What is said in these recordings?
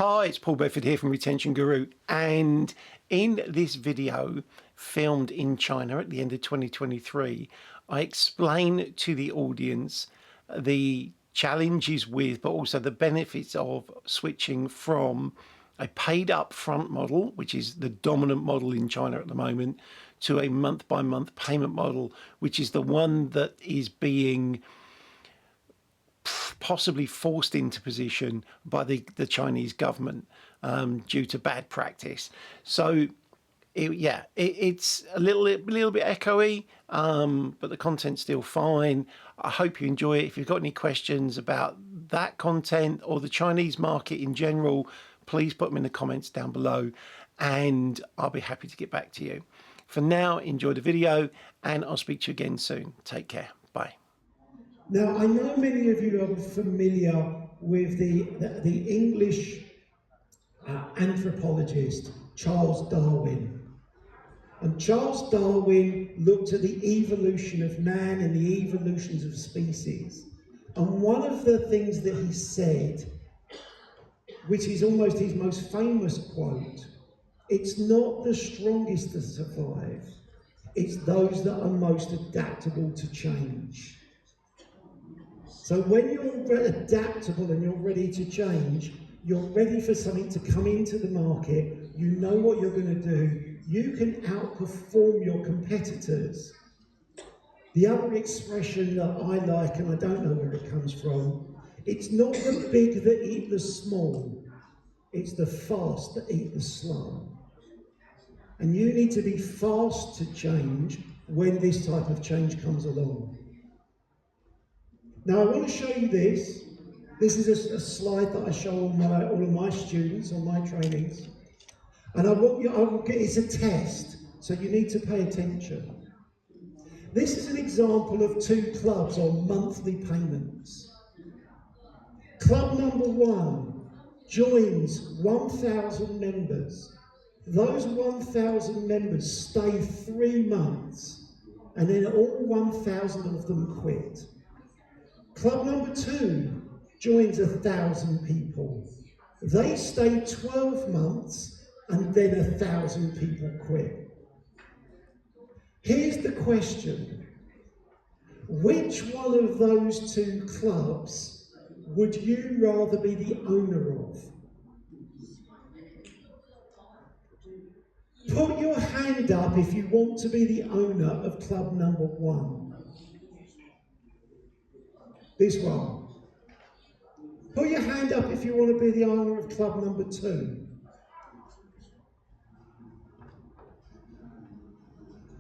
Hi, it's Paul Bedford here from Retention Guru, and in this video filmed in China at the end of 2023, I explain to the audience the challenges with, but also the benefits of switching from a paid upfront model, which is the dominant model in China at the moment, to a month-by-month payment model, which is the one that is being possibly forced into position by the Chinese government due to bad practice. So it's a little bit echoey, but the content's still fine. I hope you enjoy it. If you've got any questions about that content or the Chinese market in general, please put them in the comments down below and I'll be happy to get back to you. For now, enjoy the video and I'll speak to you again soon. Take care. Bye. Now, I know many of you are familiar with the English anthropologist Charles Darwin. And Charles Darwin looked at the evolution of man and the evolutions of species. And one of the things that he said, which is almost his most famous quote, "It's not the strongest that survive, it's those that are most adaptable to change." So when you're adaptable and you're ready to change, you're ready for something to come into the market, you know what you're going to do, you can outperform your competitors. The other expression that I like, and I don't know where it comes from, it's not the big that eat the small, it's the fast that eat the slow. And you need to be fast to change when this type of change comes along. Now I want to show you this. This is a slide that I show all of my students on my trainings. And it's a test, so you need to pay attention. This is an example of two clubs on monthly payments. Club number 1 joins 1,000 members. Those 1,000 members stay 3 months, and then all 1,000 of them quit. Club number 2 joins 1,000 people. They stay 12 months and then 1,000 people quit. Here's the question. Which one of those two clubs would you rather be the owner of? Put your hand up if you want to be the owner of club number 1. This one. Put your hand up if you want to be the owner of club number 2.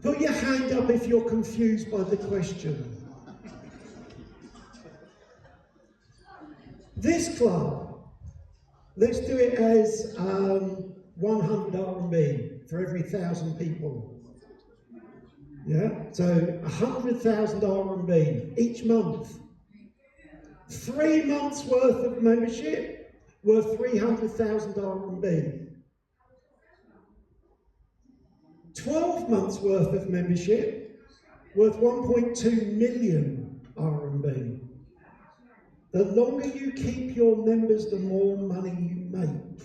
Put your hand up if you're confused by the question. This club, let's do it as 100 RMB for every 1,000 people. Yeah, so 100,000 RMB each month. 3 months worth of membership worth 300,000 RMB. 12 months worth of membership worth 1.2 million RMB. The longer you keep your members, the more money you make.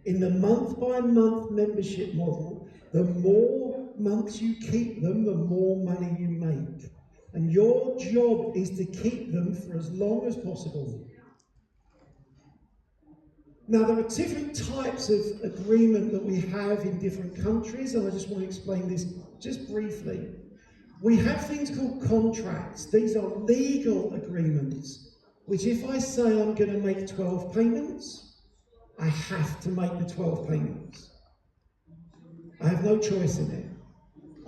In the month-by-month membership model, the more months you keep them, the more money you make. And your job is to keep them for as long as possible. Now, there are different types of agreement that we have in different countries, and I just want to explain this just briefly. We have things called contracts. These are legal agreements, which if I say I'm going to make 12 payments, I have to make the 12 payments. I have no choice in it.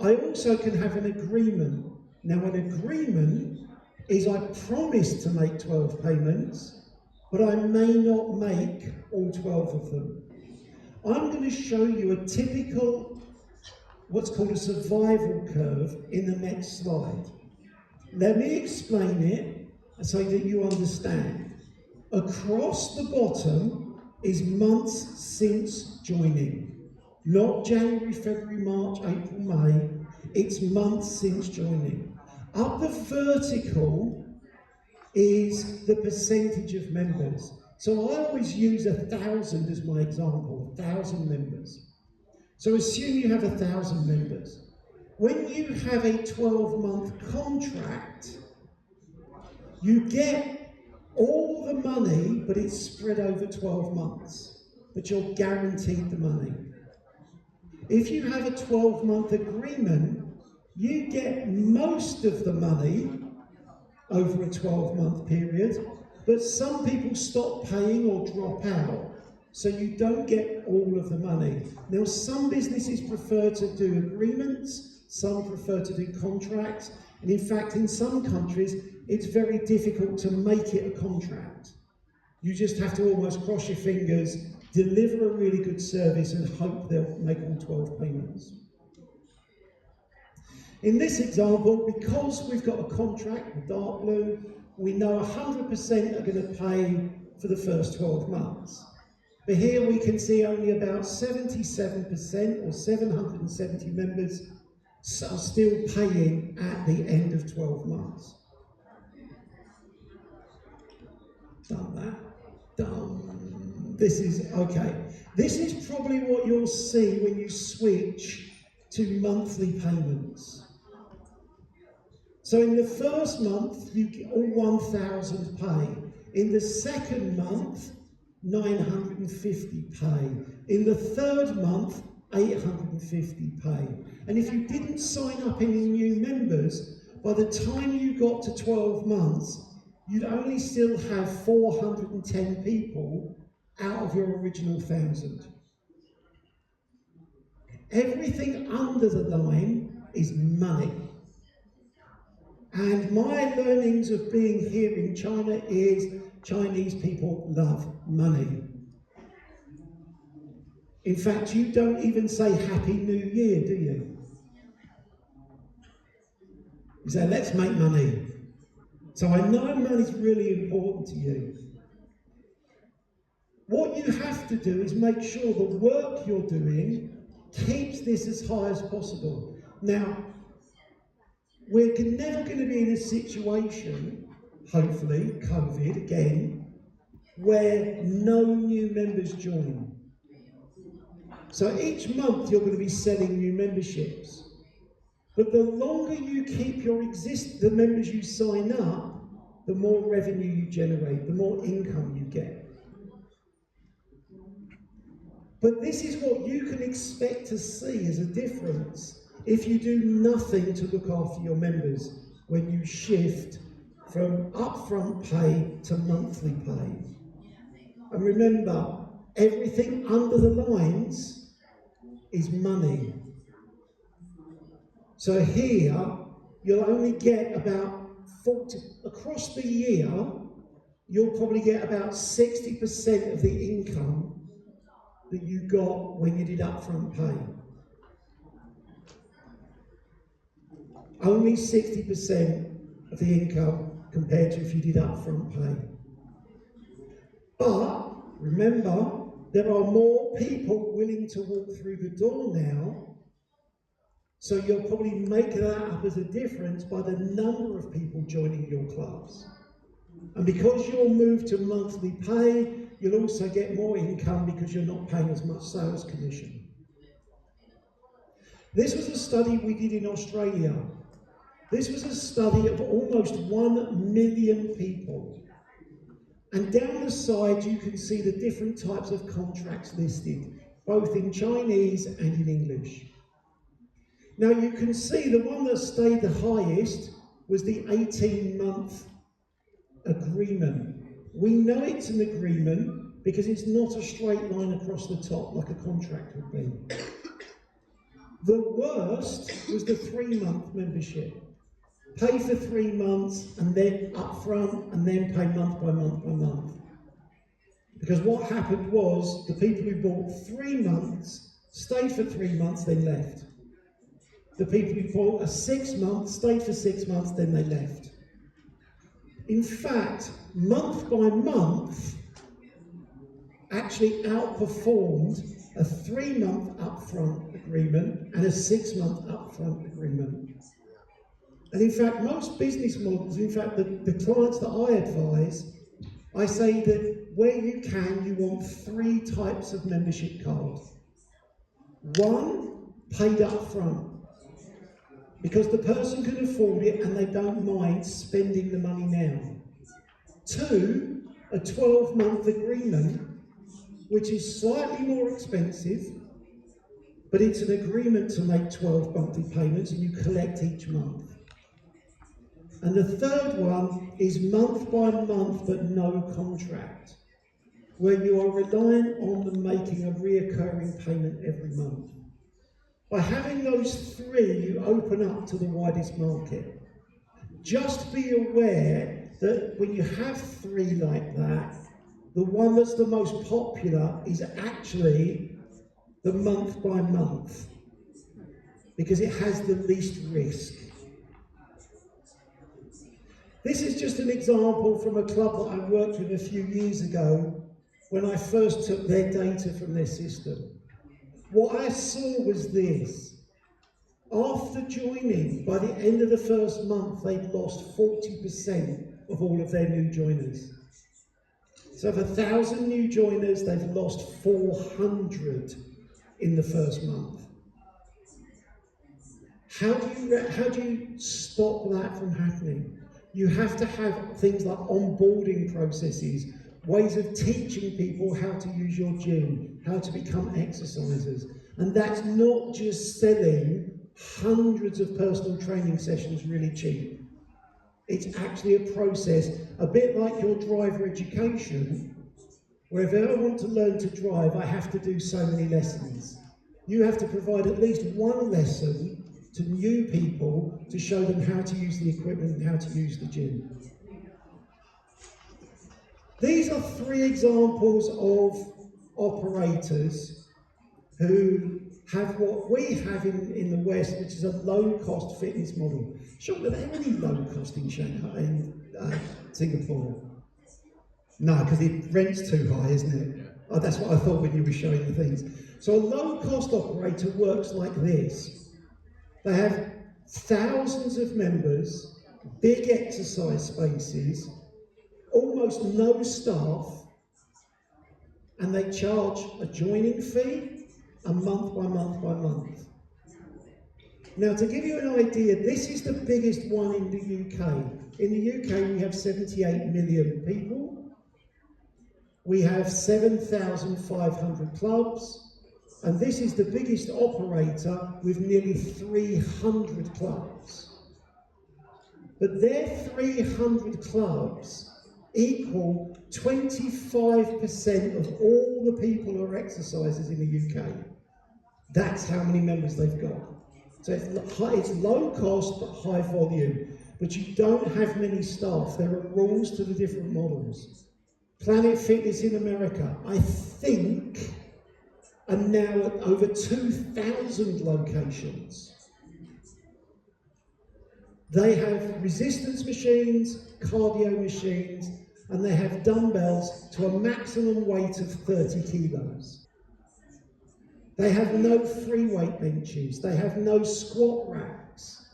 I also can have an agreement. Now, an agreement is I promise to make 12 payments, but I may not make all 12 of them. I'm going to show you a typical, what's called a survival curve in the next slide. Let me explain it so that you understand. Across the bottom is months since joining, not January, February, March, April, May. It's months since joining. Up the vertical is the percentage of members. So I always use 1,000 as my example, 1,000 members. So assume you have 1,000 members. When you have a 12-month contract, you get all the money, but it's spread over 12 months. But you're guaranteed the money. If you have a 12-month agreement, you get most of the money over a 12-month period, but some people stop paying or drop out, so you don't get all of the money. Now, some businesses prefer to do agreements, some prefer to do contracts, and in fact, in some countries, it's very difficult to make it a contract. You just have to almost cross your fingers, deliver a really good service, and hope they'll make all 12 payments. In this example, because we've got a contract with dark blue, we know 100% are going to pay for the first 12 months. But here we can see only about 77% or 770 members are still paying at the end of 12 months. Done that. Done. This is okay. This is probably what you'll see when you switch to monthly payments. So in the first month, you get all 1,000 pay. In the second month, 950 pay. In the third month, 850 pay. And if you didn't sign up any new members, by the time you got to 12 months, you'd only still have 410 people out of your original 1,000. Everything under the line is money. And my learnings of being here in China is Chinese people love money. In fact, you don't even say Happy New Year, do you? You say, let's make money. So I know money's really important to you. What you have to do is make sure the work you're doing keeps this as high as possible. Now, we're never going to be in a situation, hopefully, COVID again, where no new members join. So each month you're going to be selling new memberships. But the longer you keep the members you sign up, the more revenue you generate, the more income you get. But this is what you can expect to see as a difference if you do nothing to look after your members when you shift from upfront pay to monthly pay. And remember, everything under the lines is money. So here, you'll only get about 40, across the year, you'll probably get about 60% of the income that you got when you did upfront pay. Only 60% of the income compared to if you did upfront pay. But remember, there are more people willing to walk through the door now, so you'll probably make that up as a difference by the number of people joining your clubs. And because you'll move to monthly pay, you'll also get more income because you're not paying as much sales commission. This was a study we did in Australia. This was a study of almost 1 million people. And down the side, you can see the different types of contracts listed, both in Chinese and in English. Now you can see the one that stayed the highest was the 18-month agreement. We know it's an agreement because it's not a straight line across the top like a contract would be. The worst was the 3-month membership. Pay for 3 months and then upfront and then pay month by month by month. Because what happened was the people who bought 3 months stayed for 3 months, then left. The people who bought a 6 month stayed for 6 months, then they left. In fact, month by month actually outperformed a 3-month upfront agreement and a 6-month upfront agreement. And in fact, most business models, in fact, the clients that I advise, I say that where you can, you want 3 types of membership card. 1, paid up front, because the person can afford it and they don't mind spending the money now. 2, a 12-month agreement, which is slightly more expensive, but it's an agreement to make 12 monthly payments and you collect each month. And the third one is month by month but no contract, where you are reliant on them making a reoccurring payment every month. By having those 3, you open up to the widest market. Just be aware that when you have 3 like that, the one that's the most popular is actually the month by month, because it has the least risk. This is just an example from a club that I worked with a few years ago when I first took their data from their system. What I saw was this. After joining, by the end of the first month, they'd lost 40% of all of their new joiners. So of 1,000 new joiners, they've lost 400 in the first month. How do you stop that from happening? You have to have things like onboarding processes, ways of teaching people how to use your gym, how to become exercisers. And that's not just selling hundreds of personal training sessions really cheap. It's actually a process, a bit like your driver education, where if I ever want to learn to drive, I have to do so many lessons. You have to provide at least 1 lesson to new people to show them how to use the equipment and how to use the gym. These are 3 examples of operators who have what we have in the West, which is a low-cost fitness model. Sean, are there any low-cost in Shanghai, in Singapore? No, because the rent's too high, isn't it? Oh, that's what I thought when you were showing the things. So a low-cost operator works like this. They have thousands of members, big exercise spaces, almost no staff, and they charge a joining fee, a month by month by month. Now, to give you an idea, this is the biggest one in the UK. In the UK, we have 78 million people. We have 7,500 clubs. And this is the biggest operator with nearly 300 clubs. But their 300 clubs equal 25% of all the people who are exercisers in the UK. That's how many members they've got. So it's low cost but high volume. But you don't have many staff. There are rules to the different models. Planet Fitness in America, I think, are now at over 2,000 locations. They have resistance machines, cardio machines, and they have dumbbells to a maximum weight of 30 kilos. They have no free weight benches. They have no squat racks.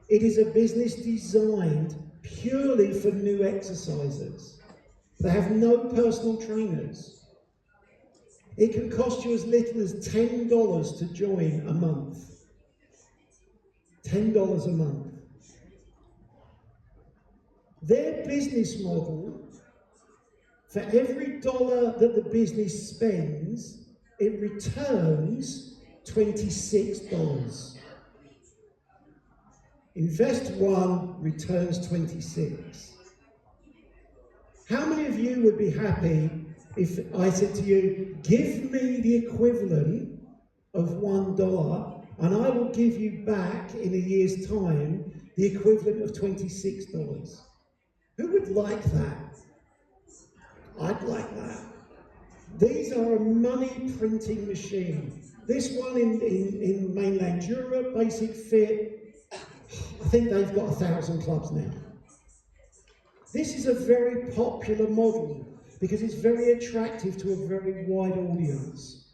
It is a business designed purely for new exercisers. They have no personal trainers. It can cost you as little as $10 to join a month. $10 a month. Their business model, for every dollar that the business spends, it returns $26. Invest 1, returns 26. How many of you would be happy if I said to you, give me the equivalent of $1 and I will give you back in a year's time the equivalent of $26? Who would like that? I'd like that. These are a money printing machine. This one in mainland Europe, Basic Fit, I think they've got 1,000 clubs now. This is a very popular model because it's very attractive to a very wide audience.